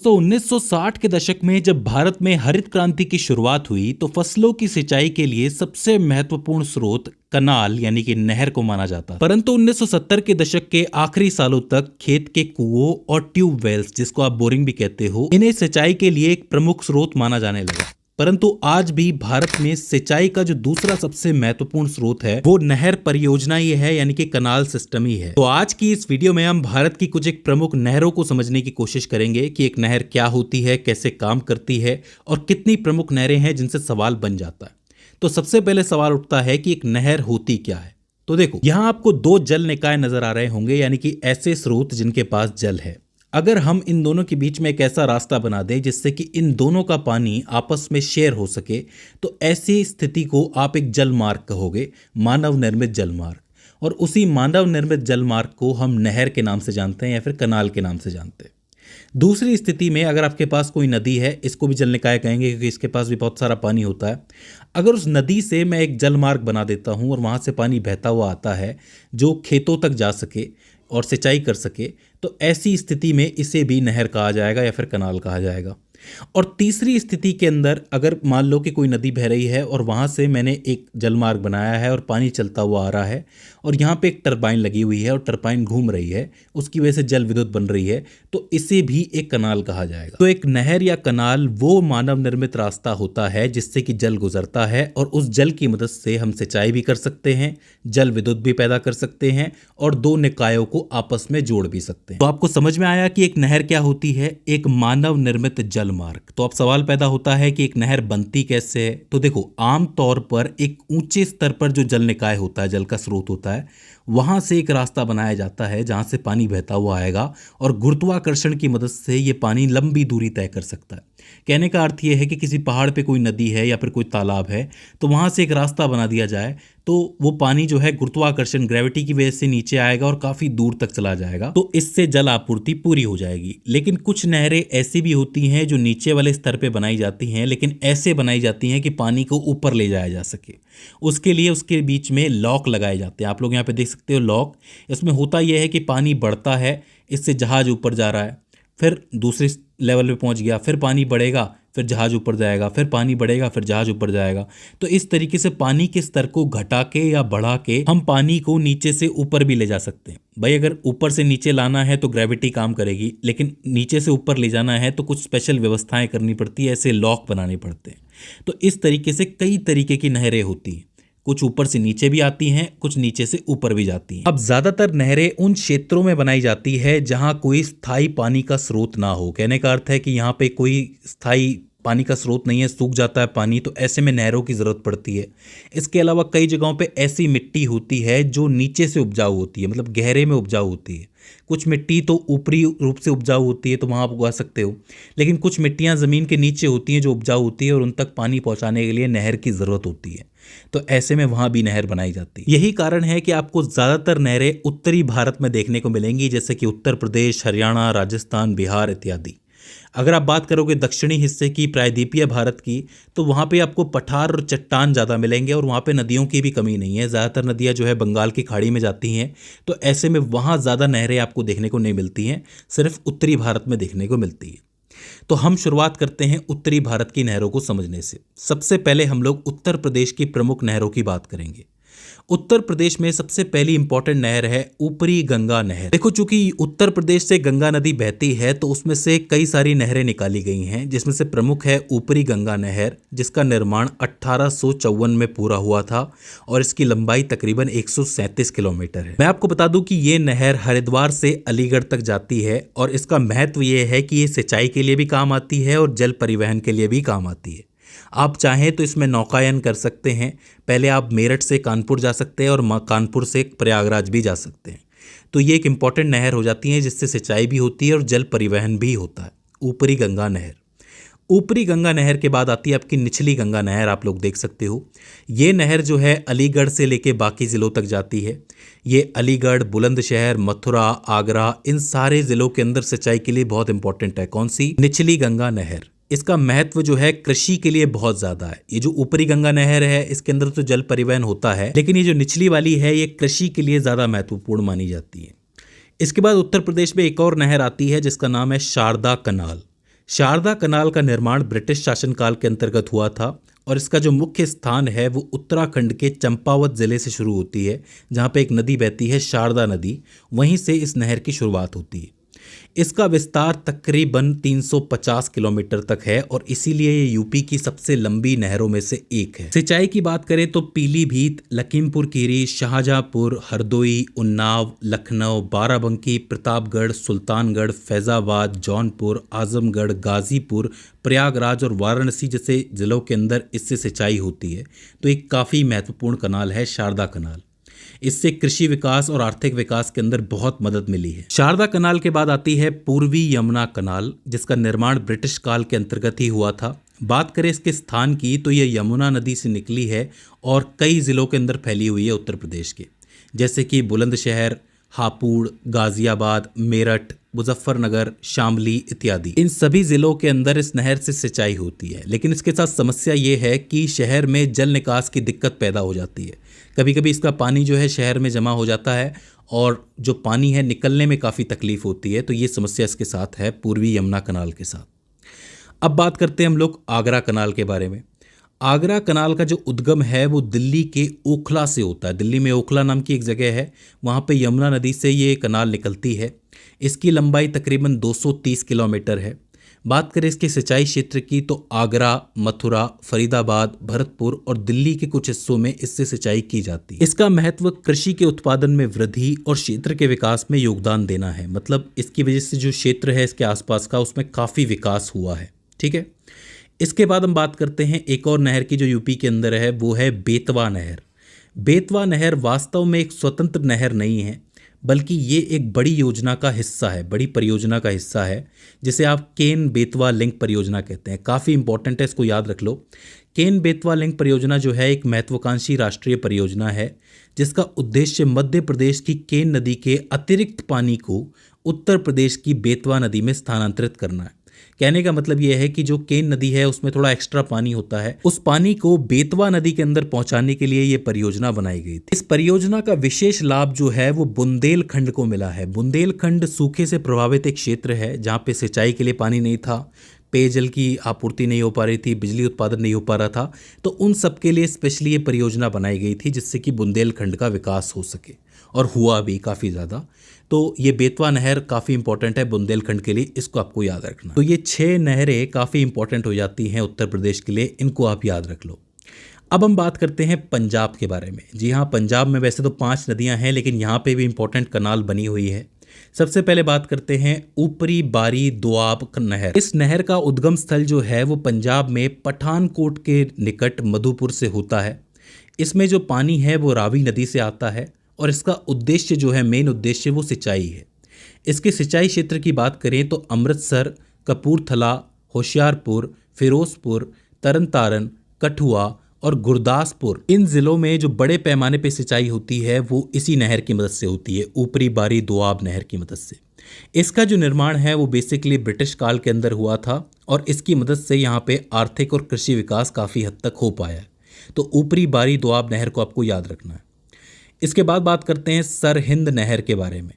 तो 1960 के दशक में जब भारत में हरित क्रांति की शुरुआत हुई तो फसलों की सिंचाई के लिए सबसे महत्वपूर्ण स्रोत कनाल यानी कि नहर को माना जाता। परंतु 1970 के दशक के आखिरी सालों तक खेत के कुओं और ट्यूबवेल्स, जिसको आप बोरिंग भी कहते हो, इन्हें सिंचाई के लिए एक प्रमुख स्रोत माना जाने लगा। परंतु आज भी भारत में सिंचाई का जो दूसरा सबसे महत्वपूर्ण स्रोत है वो नहर परियोजना ही है, यानी कि कनाल सिस्टम ही है। तो आज की इस वीडियो में हम भारत की कुछ एक प्रमुख नहरों को समझने की कोशिश करेंगे कि एक नहर क्या होती है, कैसे काम करती है और कितनी प्रमुख नहरें हैं जिनसे सवाल बन जाता है। तो सबसे पहले सवाल उठता है कि एक नहर होती क्या है। तो देखो, यहां आपको दो जल निकाय नजर आ रहे होंगे, यानी कि ऐसे स्रोत जिनके पास जल है। अगर हम इन दोनों के बीच में एक ऐसा रास्ता बना दें जिससे कि इन दोनों का पानी आपस में शेयर हो सके, तो ऐसी स्थिति को आप एक जल मार्ग कहोगे, मानव निर्मित जल मार्ग। और उसी मानव निर्मित जल मार्ग को हम नहर के नाम से जानते हैं या फिर कनाल के नाम से जानते हैं। दूसरी स्थिति में अगर आपके पास कोई नदी है, इसको भी जल निकाय कहेंगे क्योंकि इसके पास भी बहुत सारा पानी होता है। अगर उस नदी से मैं एक जल मार्ग बना देता हूं और वहां से पानी बहता हुआ आता है जो खेतों तक जा सके और सिंचाई कर सके, तो ऐसी स्थिति में इसे भी नहर कहा जाएगा या फिर कनाल कहा जाएगा। और तीसरी स्थिति के अंदर अगर मान लो कि कोई नदी बह रही है और वहाँ से मैंने एक जलमार्ग बनाया है और पानी चलता हुआ आ रहा है और यहाँ पे एक टरबाइन लगी हुई है और टरबाइन घूम रही है, उसकी वजह से जल विद्युत बन रही है, तो इसे भी एक कनाल कहा जाएगा। तो एक नहर या कनाल वो मानव निर्मित रास्ता होता है जिससे कि जल गुजरता है और उस जल की मदद से हम सिंचाई भी कर सकते हैं, जल विद्युत भी पैदा कर सकते हैं और दो निकायों को आपस में जोड़ भी सकते हैं। तो आपको समझ में आया कि एक नहर क्या होती है, एक मानव निर्मित जल मार्ग। तो अब सवाल पैदा होता है कि एक नहर बनती कैसे है। तो देखो, आमतौर पर एक ऊंचे स्तर पर जो जल निकाय होता है, जल का स्रोत होता है, वहां से एक रास्ता बनाया जाता है जहां से पानी बहता हुआ आएगा और गुरुत्वाकर्षण की मदद से ये पानी लंबी दूरी तय कर सकता है। कहने का अर्थ ये है कि किसी पहाड़ पे कोई नदी है या फिर कोई तालाब है, तो वहां से एक रास्ता बना दिया जाए तो वो पानी जो है गुरुत्वाकर्षण, ग्रेविटी की वजह से नीचे आएगा और काफी दूर तक चला जाएगा, तो इससे जल आपूर्ति पूरी हो जाएगी। लेकिन कुछ नहरें ऐसी भी होती हैं जो नीचे वाले स्तर पे बनाई जाती हैं, लेकिन ऐसे बनाई जाती हैं कि पानी को ऊपर ले जाया जा सके। उसके लिए उसके बीच में लॉक लगाए जाते हैं। आप लोग यहाँ पे देख सकते हो लॉक। इसमें होता यह है कि पानी बढ़ता है, इससे जहाज ऊपर जा रहा है, फिर दूसरे लेवल पे पहुंच गया, फिर पानी बढ़ेगा, फिर जहाज ऊपर जाएगा, फिर पानी बढ़ेगा, फिर जहाज ऊपर जाएगा। तो इस तरीके से पानी के स्तर को घटा के या बढ़ा के हम पानी को नीचे से ऊपर भी ले जा सकते हैं। भाई, अगर ऊपर से नीचे लाना है तो ग्रेविटी काम करेगी, लेकिन नीचे से ऊपर ले जाना है तो कुछ स्पेशल व्यवस्थाएं करनी पड़ती है, ऐसे लॉक बनाने पड़ते हैं। तो इस तरीके से कई तरीके की नहरें होती हैं। कुछ ऊपर से नीचे भी आती हैं, कुछ नीचे से ऊपर भी जाती हैं। अब ज्यादातर नहरें उन क्षेत्रों में बनाई जाती है जहां कोई स्थायी पानी का स्रोत ना हो। कहने का अर्थ है कि यहाँ पे कोई स्थायी पानी का स्रोत नहीं है, सूख जाता है पानी, तो ऐसे में नहरों की जरूरत पड़ती है। इसके अलावा कई जगहों पे ऐसी मिट्टी होती है जो नीचे से उपजाऊ होती है, मतलब गहरे में उपजाऊ होती है। कुछ मिट्टी तो ऊपरी रूप से उपजाऊ होती है, तो वहाँ आप उगा सकते हो, लेकिन कुछ मिट्टियाँ ज़मीन के नीचे होती हैं जो उपजाऊ होती है और उन तक पानी पहुँचाने के लिए नहर की ज़रूरत होती है। तो ऐसे में वहाँ भी नहर बनाई जाती है। यही कारण है कि आपको ज़्यादातर नहरें उत्तरी भारत में देखने को मिलेंगी, जैसे कि उत्तर प्रदेश, हरियाणा, राजस्थान, बिहार इत्यादि। अगर आप बात करोगे दक्षिणी हिस्से की, प्रायद्वीपीय भारत की, तो वहाँ पे आपको पठार और चट्टान ज़्यादा मिलेंगे और वहाँ पे नदियों की भी कमी नहीं है। ज़्यादातर नदियाँ जो है बंगाल की खाड़ी में जाती हैं, तो ऐसे में वहाँ ज़्यादा नहरें आपको देखने को नहीं मिलती हैं, सिर्फ उत्तरी भारत में देखने को मिलती है। तो हम शुरुआत करते हैं उत्तरी भारत की नहरों को समझने से। सबसे पहले हम लोग उत्तर प्रदेश की प्रमुख नहरों की बात करेंगे। उत्तर प्रदेश में सबसे पहली इंपॉर्टेंट नहर है ऊपरी गंगा नहर। देखो, चूंकि उत्तर प्रदेश से गंगा नदी बहती है तो उसमें से कई सारी नहरें निकाली गई हैं, जिसमें से प्रमुख है ऊपरी गंगा नहर, जिसका निर्माण 1854 में पूरा हुआ था और इसकी लंबाई तकरीबन 137 किलोमीटर है। मैं आपको बता दूं कि ये नहर हरिद्वार से अलीगढ़ तक जाती है और इसका महत्व ये है कि ये सिंचाई के लिए भी काम आती है और जल परिवहन के लिए भी काम आती है। आप चाहें तो इसमें नौकायन कर सकते हैं। पहले आप मेरठ से कानपुर जा सकते हैं और कानपुर से प्रयागराज भी जा सकते हैं। तो ये एक इम्पॉर्टेंट नहर हो जाती है जिससे सिंचाई भी होती है और जल परिवहन भी होता है। ऊपरी गंगा नहर। ऊपरी गंगा नहर के बाद आती है आपकी निचली गंगा नहर। आप लोग देख सकते हो ये नहर जो है अलीगढ़ से लेके बाकी ज़िलों तक जाती है। ये अलीगढ़, बुलंदशहर, मथुरा, आगरा, इन सारे ज़िलों के अंदर सिंचाई के लिए बहुत इंपॉर्टेंट है। कौन सी? निचली गंगा नहर। इसका महत्व जो है कृषि के लिए बहुत ज़्यादा है। ये जो ऊपरी गंगा नहर है इसके अंदर तो जल परिवहन होता है, लेकिन ये जो निचली वाली है ये कृषि के लिए ज़्यादा महत्वपूर्ण मानी जाती है। इसके बाद उत्तर प्रदेश में एक और नहर आती है जिसका नाम है शारदा कनाल। शारदा कनाल का निर्माण ब्रिटिश शासनकाल के अंतर्गत हुआ था और इसका जो मुख्य स्थान है वो उत्तराखंड के चंपावत जिले से शुरू होती है, जहाँ पे एक नदी बहती है शारदा नदी, वहीं से इस नहर की शुरुआत होती है। इसका विस्तार तकरीबन 350 किलोमीटर तक है और इसीलिए ये यूपी की सबसे लंबी नहरों में से एक है। सिंचाई की बात करें तो पीलीभीत, लखीमपुर खीरी, शाहजहांपुर, हरदोई, उन्नाव, लखनऊ, बाराबंकी, प्रतापगढ़, सुल्तानगढ़, फैजाबाद, जौनपुर, आजमगढ़, गाजीपुर, प्रयागराज और वाराणसी जैसे जिलों के अंदर इससे सिंचाई होती है। तो एक काफ़ी महत्वपूर्ण कनाल है शारदा कनाल। इससे कृषि विकास और आर्थिक विकास के अंदर बहुत मदद मिली है। शारदा कनाल के बाद आती है पूर्वी यमुना कनाल, जिसका निर्माण ब्रिटिश काल के अंतर्गत ही हुआ था। बात करें इसके स्थान की तो यह यमुना नदी से निकली है और कई जिलों के अंदर फैली हुई है उत्तर प्रदेश के, जैसे कि बुलंदशहर, हापुड़, गाजियाबाद, मेरठ, मुजफ्फरनगर, शामली इत्यादि। इन सभी जिलों के अंदर इस नहर से सिंचाई होती है, लेकिन इसके साथ समस्या ये है कि शहर में जल निकास की दिक्कत पैदा हो जाती है। कभी कभी इसका पानी जो है शहर में जमा हो जाता है और जो पानी है निकलने में काफ़ी तकलीफ होती है। तो ये समस्या इसके साथ है पूर्वी यमुना कनाल के साथ। अब बात करते हैं हम लोग आगरा कनाल के बारे में। आगरा कनाल का जो उद्गम है वो दिल्ली के ओखला से होता है। दिल्ली में ओखला नाम की एक जगह है, वहाँ पे यमुना नदी से ये कनाल निकलती है। इसकी लंबाई तकरीबन 230 किलोमीटर है। बात करें इसके सिंचाई क्षेत्र की तो आगरा, मथुरा, फरीदाबाद, भरतपुर और दिल्ली के कुछ हिस्सों में इससे सिंचाई की जाती है। इसका महत्व कृषि के उत्पादन में वृद्धि और क्षेत्र के विकास में योगदान देना है। मतलब इसकी वजह से जो क्षेत्र है इसके आसपास का, उसमें काफ़ी विकास हुआ है। ठीक है, इसके बाद हम बात करते हैं एक और नहर की जो यूपी के अंदर है, वो है बेतवा नहर। बेतवा नहर वास्तव में एक स्वतंत्र नहर नहीं है, बल्कि ये एक बड़ी योजना का हिस्सा है, बड़ी परियोजना का हिस्सा है, जिसे आप केन बेतवा लिंक परियोजना कहते हैं। काफ़ी इंपॉर्टेंट है, इसको याद रख लो। केन बेतवा लिंक परियोजना जो है एक महत्वाकांक्षी राष्ट्रीय परियोजना है, जिसका उद्देश्य मध्य प्रदेश की केन नदी के अतिरिक्त पानी को उत्तर प्रदेश की बेतवा नदी में स्थानांतरित करना है। कहने का मतलब यह है कि जो केन नदी है उसमें थोड़ा एक्स्ट्रा पानी होता है, उस पानी को बेतवा नदी के अंदर पहुंचाने के लिए यह परियोजना बनाई गई थी। इस परियोजना का विशेष लाभ जो है वो बुंदेलखंड को मिला है। बुंदेलखंड सूखे से प्रभावित एक क्षेत्र है, जहाँ पे सिंचाई के लिए पानी नहीं था, पेयजल की आपूर्ति नहीं हो पा रही थी, बिजली उत्पादन नहीं हो पा रहा था। तो उन सब के लिए स्पेशली ये परियोजना बनाई गई थी, जिससे कि बुंदेलखंड का विकास हो सके, और हुआ भी काफ़ी ज़्यादा। तो ये बेतवा नहर काफ़ी इंपॉर्टेंट है बुंदेलखंड के लिए, इसको आपको याद रखना। तो ये 6 नहरें काफ़ी इंपॉर्टेंट हो जाती हैं उत्तर प्रदेश के लिए, इनको आप याद रख लो। अब हम बात करते हैं पंजाब के बारे में। जी हाँ, पंजाब में वैसे तो 5 नदियाँ हैं, लेकिन यहाँ पे भी इंपॉर्टेंट कनाल बनी हुई है। सबसे पहले बात करते हैं ऊपरी बारी दोआब नहर। इस नहर का उद्गम स्थल जो है वो पंजाब में पठानकोट के निकट मधुपुर से होता है। इसमें जो पानी है वो रावी नदी से आता है और इसका उद्देश्य जो है, मेन उद्देश्य, वो सिंचाई है। इसके सिंचाई क्षेत्र की बात करें तो अमृतसर, कपूरथला, होशियारपुर, फिरोजपुर, तरनतारन, कठुआ और गुरदासपुर, इन ज़िलों में जो बड़े पैमाने पे सिंचाई होती है वो इसी नहर की मदद से होती है, ऊपरी बारी दोआब नहर की मदद से। इसका जो निर्माण है वो बेसिकली ब्रिटिश काल के अंदर हुआ था और इसकी मदद से यहाँ पे आर्थिक और कृषि विकास काफ़ी हद तक हो पाया है। तो ऊपरी बारी दोआब नहर को आपको याद रखना है। इसके बाद बात करते हैं सरहिंद नहर के बारे में।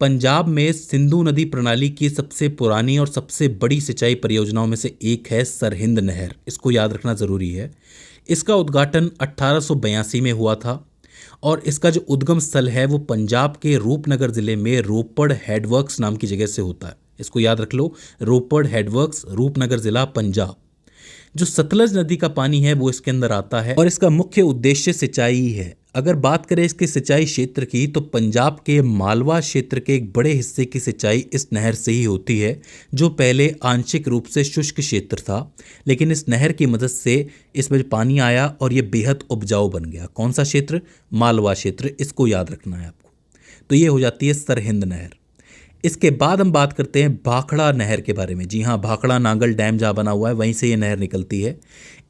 पंजाब में सिंधु नदी प्रणाली की सबसे पुरानी और सबसे बड़ी सिंचाई परियोजनाओं में से एक है सरहिंद नहर, इसको याद रखना ज़रूरी है। इसका उद्घाटन 1882 में हुआ था और इसका जो उद्गम स्थल है वो पंजाब के रूपनगर ज़िले में रोपड़ हेडवर्क्स नाम की जगह से होता है। इसको याद रख लो, रोपड़ हेडवर्क्स, रूपनगर ज़िला, पंजाब। जो सतलज नदी का पानी है वो इसके अंदर आता है और इसका मुख्य उद्देश्य सिंचाई ही है। अगर बात करें इसके सिंचाई क्षेत्र की तो पंजाब के मालवा क्षेत्र के एक बड़े हिस्से की सिंचाई इस नहर से ही होती है, जो पहले आंशिक रूप से शुष्क क्षेत्र था, लेकिन इस नहर की मदद से इसमें पानी आया और ये बेहद उपजाऊ बन गया। कौन सा क्षेत्र? मालवा क्षेत्र, इसको याद रखना है आपको। तो ये हो जाती है सरहिंद नहर। इसके बाद हम बात करते हैं भाखड़ा नहर के बारे में। जी हाँ, भाखड़ा नांगल डैम जहाँ बना हुआ है वहीं से ये नहर निकलती है।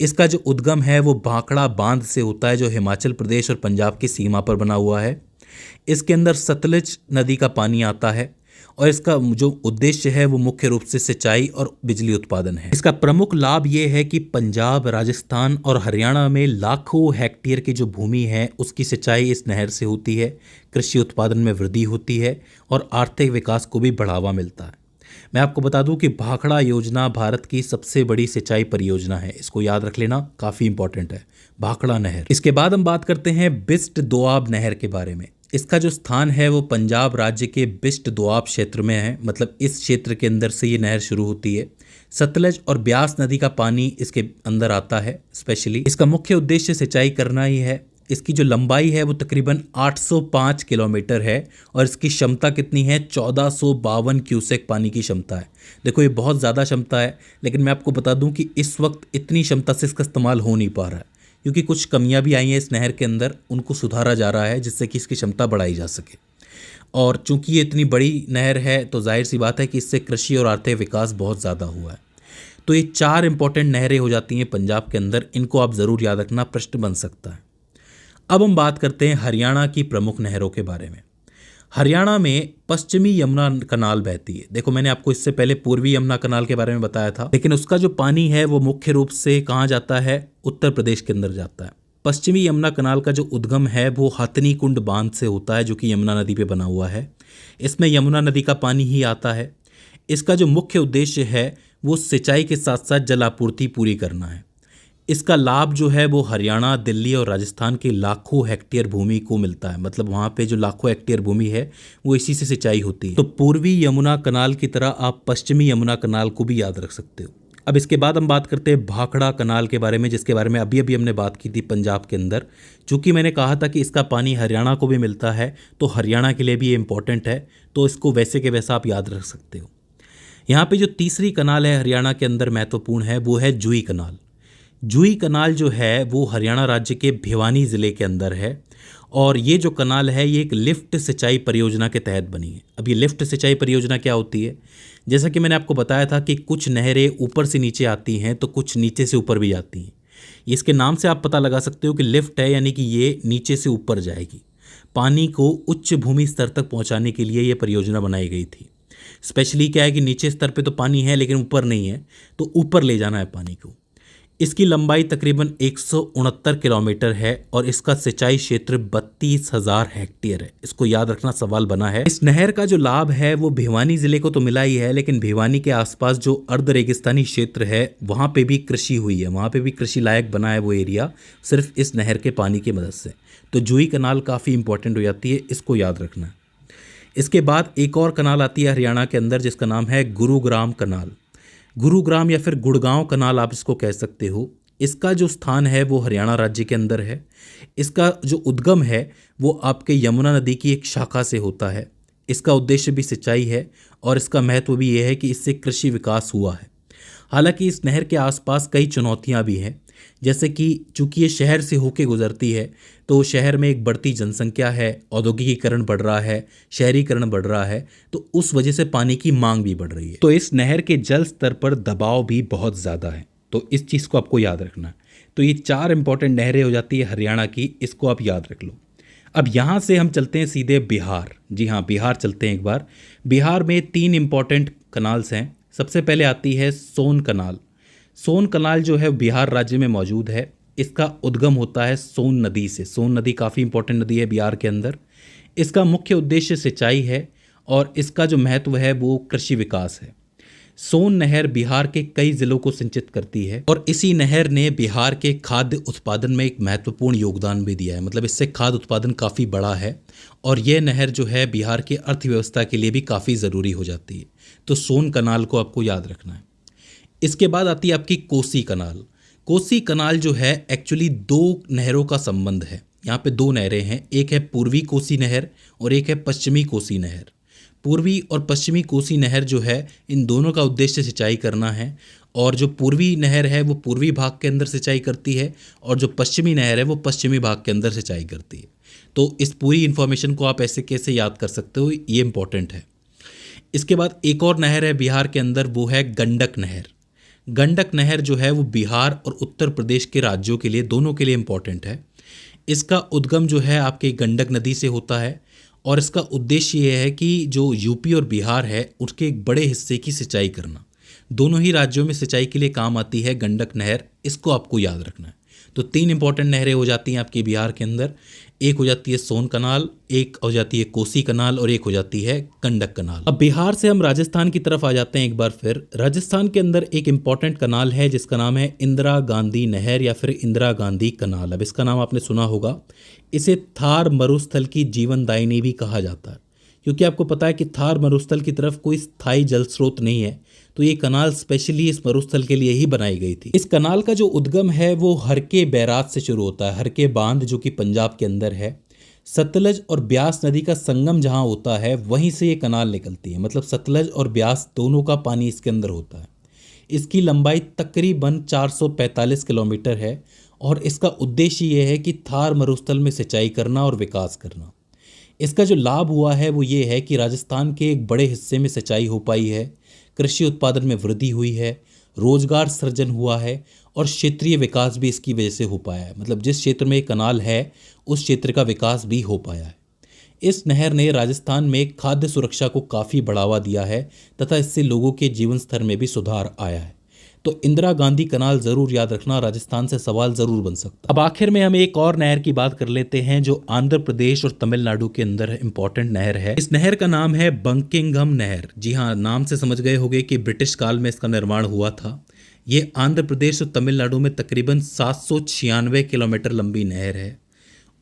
इसका जो उद्गम है वो भाखड़ा बांध से होता है, जो हिमाचल प्रदेश और पंजाब की सीमा पर बना हुआ है। इसके अंदर सतलज नदी का पानी आता है और इसका जो उद्देश्य है वो मुख्य रूप से सिंचाई और बिजली उत्पादन है। इसका प्रमुख लाभ ये है कि पंजाब, राजस्थान और हरियाणा में लाखों हेक्टेयर की जो भूमि है उसकी सिंचाई इस नहर से होती है। कृषि उत्पादन में वृद्धि होती है और आर्थिक विकास को भी बढ़ावा मिलता है। मैं आपको बता दूं कि भाखड़ा योजना भारत की सबसे बड़ी सिंचाई परियोजना है, इसको याद रख लेना, काफ़ी इंपॉर्टेंट है भाखड़ा नहर। इसके बाद हम बात करते हैं बिस्ट दोआब नहर के बारे में। इसका जो स्थान है वो पंजाब राज्य के बिस्ट दोआब क्षेत्र में है, मतलब इस क्षेत्र के अंदर से ये नहर शुरू होती है। सतलज और ब्यास नदी का पानी इसके अंदर आता है। स्पेशली इसका मुख्य उद्देश्य सिंचाई करना ही है। इसकी जो लंबाई है वो तकरीबन 805 किलोमीटर है और इसकी क्षमता कितनी है, 1452 क्यूसेक पानी की क्षमता है। देखो ये बहुत ज़्यादा क्षमता है, लेकिन मैं आपको बता दूं कि इस वक्त इतनी क्षमता से इसका इस्तेमाल हो नहीं पा रहा है, क्योंकि कुछ कमियां भी आई हैं इस नहर के अंदर, उनको सुधारा जा रहा है जिससे कि इसकी क्षमता बढ़ाई जा सके। और चूंकि ये इतनी बड़ी नहर है तो जाहिर सी बात है कि इससे कृषि और आर्थिक विकास बहुत ज़्यादा हुआ है। तो ये 4 इंपॉर्टेंट नहरें हो जाती हैं पंजाब के अंदर, इनको आप ज़रूर याद रखना, प्रश्न बन सकता है। अब हम बात करते हैं हरियाणा की प्रमुख नहरों के बारे में। हरियाणा में पश्चिमी यमुना कनाल बहती है। देखो मैंने आपको इससे पहले पूर्वी यमुना कनाल के बारे में बताया था, लेकिन उसका जो पानी है वो मुख्य रूप से कहाँ जाता है, उत्तर प्रदेश के अंदर जाता है। पश्चिमी यमुना कनाल का जो उद्गम है वो हथनी कुंड बांध से होता है, जो कि यमुना नदी पे बना हुआ है। इसमें यमुना नदी का पानी ही आता है। इसका जो मुख्य उद्देश्य है वो सिंचाई के साथ साथ जल आपूर्ति पूरी करना है। इसका लाभ जो है वो हरियाणा, दिल्ली और राजस्थान के लाखों हेक्टेयर भूमि को मिलता है, मतलब वहाँ पे जो लाखों हेक्टेयर भूमि है वो इसी से सिंचाई होती है। तो पूर्वी यमुना कनाल की तरह आप पश्चिमी यमुना कनाल को भी याद रख सकते हो। अब इसके बाद हम बात करते हैं भाखड़ा कनाल के बारे में, जिसके बारे में अभी अभी हमने बात की थी पंजाब के अंदर। चूँकि मैंने कहा था कि इसका पानी हरियाणा को भी मिलता है, तो हरियाणा के लिए भी ये इंपॉर्टेंट है, तो इसको वैसे के वैसा आप याद रख सकते हो। यहाँ पे जो तीसरी कनाल है हरियाणा के अंदर महत्वपूर्ण है वो है जुई कनाल। जुई कनाल जो है वो हरियाणा राज्य के भिवानी ज़िले के अंदर है, और ये जो कनाल है ये एक लिफ्ट सिंचाई परियोजना के तहत बनी है। अब ये लिफ्ट सिंचाई परियोजना क्या होती है, जैसा कि मैंने आपको बताया था कि कुछ नहरें ऊपर से नीचे आती हैं तो कुछ नीचे से ऊपर भी जाती हैं। इसके नाम से आप पता लगा सकते हो कि लिफ्ट है, यानी कि ये नीचे से ऊपर जाएगी। पानी को उच्च भूमि स्तर तक पहुँचाने के लिए ये परियोजना बनाई गई थी। स्पेशली क्या है कि नीचे स्तर पे तो पानी है लेकिन ऊपर नहीं है, तो ऊपर ले जाना है पानी को। इसकी लंबाई तकरीबन 169 किलोमीटर है और इसका सिंचाई क्षेत्र 32,000 हेक्टेयर है। इसको याद रखना, सवाल बना है। इस नहर का जो लाभ है वो भिवानी ज़िले को तो मिला ही है, लेकिन भिवानी के आसपास जो अर्ध रेगिस्तानी क्षेत्र है वहाँ पे भी कृषि हुई है, वहाँ पे भी कृषि लायक बना है वो एरिया, सिर्फ इस नहर के पानी की मदद से। तो जुई कनाल काफ़ी इंपॉर्टेंट हो जाती है, इसको याद रखना। इसके बाद एक और कनाल आती है हरियाणा के अंदर जिसका नाम है गुरुग्राम कनाल। गुरुग्राम या फिर गुड़गांव कनाल आप इसको कह सकते हो। इसका जो स्थान है वो हरियाणा राज्य के अंदर है। इसका जो उद्गम है वो आपके यमुना नदी की एक शाखा से होता है। इसका उद्देश्य भी सिंचाई है और इसका महत्व भी यह है कि इससे कृषि विकास हुआ है। हालांकि इस नहर के आसपास कई चुनौतियां भी हैं, जैसे कि चूंकि ये शहर से होके गुजरती है तो शहर में एक बढ़ती जनसंख्या है, औद्योगिकीकरण बढ़ रहा है, शहरीकरण बढ़ रहा है, तो उस वजह से पानी की मांग भी बढ़ रही है। तो इस नहर के जल स्तर पर दबाव भी बहुत ज़्यादा है, तो इस चीज़ को आपको याद रखना है। तो ये 4 इंपॉर्टेंट नहरें हो जाती है हरियाणा की, इसको आप याद रख लो। अब यहाँ से हम चलते हैं सीधे बिहार। जी हाँ, बिहार चलते हैं एक बार। बिहार में 3 इंपॉर्टेंट कनाल्स हैं। सबसे पहले आती है सोन कनाल। सोन कनाल जो है बिहार राज्य में मौजूद है। इसका उद्गम होता है सोन नदी से। सोन नदी काफ़ी इंपॉर्टेंट नदी है बिहार के अंदर। इसका मुख्य उद्देश्य सिंचाई है और इसका जो महत्व है वो कृषि विकास है। सोन नहर बिहार के कई जिलों को सिंचित करती है और इसी नहर ने बिहार के खाद्य उत्पादन में एक महत्वपूर्ण योगदान भी दिया है, मतलब इससे खाद्य उत्पादन काफ़ी बड़ा है और यह नहर जो है बिहार की अर्थव्यवस्था के लिए भी काफ़ी ज़रूरी हो जाती है। तो सोन कनाल को आपको याद रखना है। इसके बाद आती है आपकी कोसी कनाल। कोसी कनाल जो है एक्चुअली 2 नहरों का संबंध है। यहाँ पे 2 नहरें हैं, एक है पूर्वी कोसी नहर और एक है पश्चिमी कोसी नहर। पूर्वी और पश्चिमी कोसी नहर जो है इन दोनों का उद्देश्य सिंचाई करना है और जो पूर्वी नहर है वो पूर्वी भाग के अंदर सिंचाई करती है और जो पश्चिमी नहर है वो पश्चिमी भाग के अंदर सिंचाई करती है। तो इस पूरी इन्फॉर्मेशन को आप ऐसे कैसे याद कर सकते हो, ये इंपॉर्टेंट है। इसके बाद एक और नहर है बिहार के अंदर, वो है गंडक नहर। गंडक नहर जो है वो बिहार और उत्तर प्रदेश के राज्यों के लिए, दोनों के लिए इम्पॉर्टेंट है। इसका उद्गम जो है आपके गंडक नदी से होता है और इसका उद्देश्य ये है कि जो यूपी और बिहार है उसके एक बड़े हिस्से की सिंचाई करना। दोनों ही राज्यों में सिंचाई के लिए काम आती है गंडक नहर, इसको आपको याद रखना है। तो 3 इंपॉर्टेंट नहरें हो जाती हैं आपकी बिहार के अंदर। एक हो जाती है सोन कनाल, एक हो जाती है कोसी कनाल और एक हो जाती है गंडक कनाल। अब बिहार से हम राजस्थान की तरफ आ जाते हैं एक बार फिर। राजस्थान के अंदर एक इंपॉर्टेंट कनाल है जिसका नाम है इंदिरा गांधी नहर या फिर इंदिरा गांधी कनाल। अब इसका नाम आपने सुना होगा। इसे थार मरुस्थल की जीवनदायिनी भी कहा जाता है, क्योंकि आपको पता है कि थार मरुस्थल की तरफ कोई स्थायी जल स्रोत नहीं है, तो ये कनाल स्पेशली इस मरुस्थल के लिए ही बनाई गई थी। इस कनाल का जो उद्गम है वो हरके बैराज से शुरू होता है। हरके बांध जो कि पंजाब के अंदर है, सतलज और ब्यास नदी का संगम जहाँ होता है वहीं से ये कनाल निकलती है। मतलब सतलज और ब्यास दोनों का पानी इसके अंदर होता है। इसकी लंबाई तकरीबन 445 किलोमीटर है और इसका उद्देश्य ये है कि थार मरुस्थल में सिंचाई करना और विकास करना। इसका जो लाभ हुआ है वो ये है कि राजस्थान के एक बड़े हिस्से में सिंचाई हो पाई है, कृषि उत्पादन में वृद्धि हुई है, रोजगार सृजन हुआ है और क्षेत्रीय विकास भी इसकी वजह से हो पाया है। मतलब जिस क्षेत्र में ये कनाल है उस क्षेत्र का विकास भी हो पाया है। इस नहर ने राजस्थान में खाद्य सुरक्षा को काफ़ी बढ़ावा दिया है तथा इससे लोगों के जीवन स्तर में भी सुधार आया है। तो इंदिरा गांधी कनाल जरूर याद रखना, राजस्थान से सवाल जरूर बन सकता है। अब आखिर में हम एक और नहर की बात कर लेते हैं जो आंध्र प्रदेश और तमिलनाडु के अंदर इंपॉर्टेंट नहर है। इस नहर का नाम है बंकिंघम नहर। जी हाँ, नाम से समझ गए होंगे कि ब्रिटिश काल में इसका निर्माण हुआ था। ये आंध्र प्रदेश और तमिलनाडु में तकरीबन 796 किलोमीटर लंबी नहर है।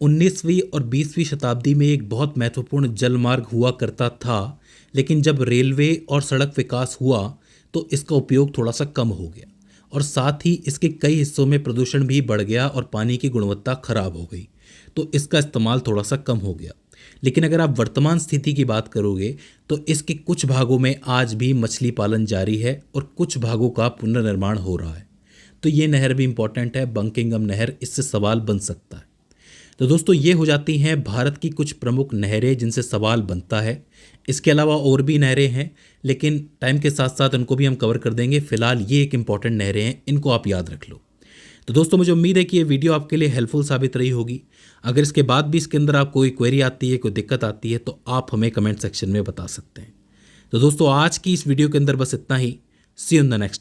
19वीं और 20वीं शताब्दी में एक बहुत महत्वपूर्ण जलमार्ग हुआ करता था, लेकिन जब रेलवे और सड़क विकास हुआ तो इसका उपयोग थोड़ा सा कम हो गया और साथ ही इसके कई हिस्सों में प्रदूषण भी बढ़ गया और पानी की गुणवत्ता खराब हो गई, तो इसका इस्तेमाल थोड़ा सा कम हो गया। लेकिन अगर आप वर्तमान स्थिति की बात करोगे तो इसके कुछ भागों में आज भी मछली पालन जारी है और कुछ भागों का पुनर्निर्माण हो रहा है। तो ये नहर भी इंपॉर्टेंट है, बंकिंघम नहर, इससे सवाल बन सकता है। तो दोस्तों ये हो जाती हैं भारत की कुछ प्रमुख नहरें जिनसे सवाल बनता है। इसके अलावा और भी नहरें हैं, लेकिन टाइम के साथ साथ उनको भी हम कवर कर देंगे। फिलहाल ये एक इंपॉर्टेंट नहरें हैं, इनको आप याद रख लो। तो दोस्तों मुझे उम्मीद है कि ये वीडियो आपके लिए हेल्पफुल साबित रही होगी। अगर इसके बाद भी इसके अंदर आपको कोई क्वेरी आती है, कोई दिक्कत आती है, तो आप हमें कमेंट सेक्शन में बता सकते हैं। तो दोस्तों आज की इस वीडियो के अंदर बस इतना ही। See you in the next one.